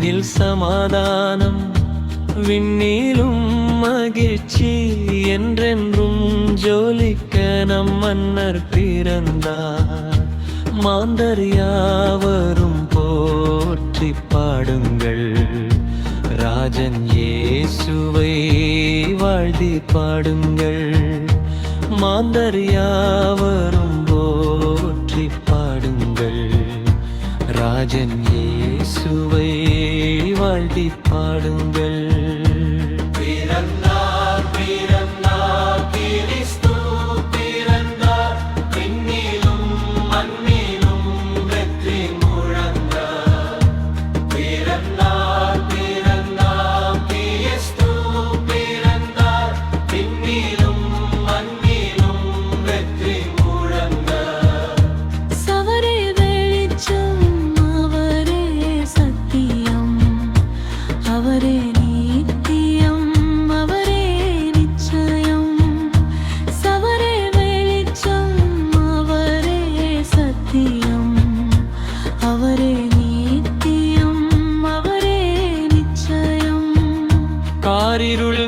மண்ணில் சமாதானம் விண்ணிலும் மகிழ்ச்சி என்றென்றும் ஜொலிக்க நம் மன்னர் பிறந்தார். மாந்தர் யாவரும் போற்றி பாடுங்கள், ராஜன் இயேசுவை வாழ்த்தி பாடுங்கள். மாந்தர் யாவரும் போற்றி பாடுங்கள், ராஜன் இயேசுவை வாழ்த்தி பாடுங்கள். காரிருள்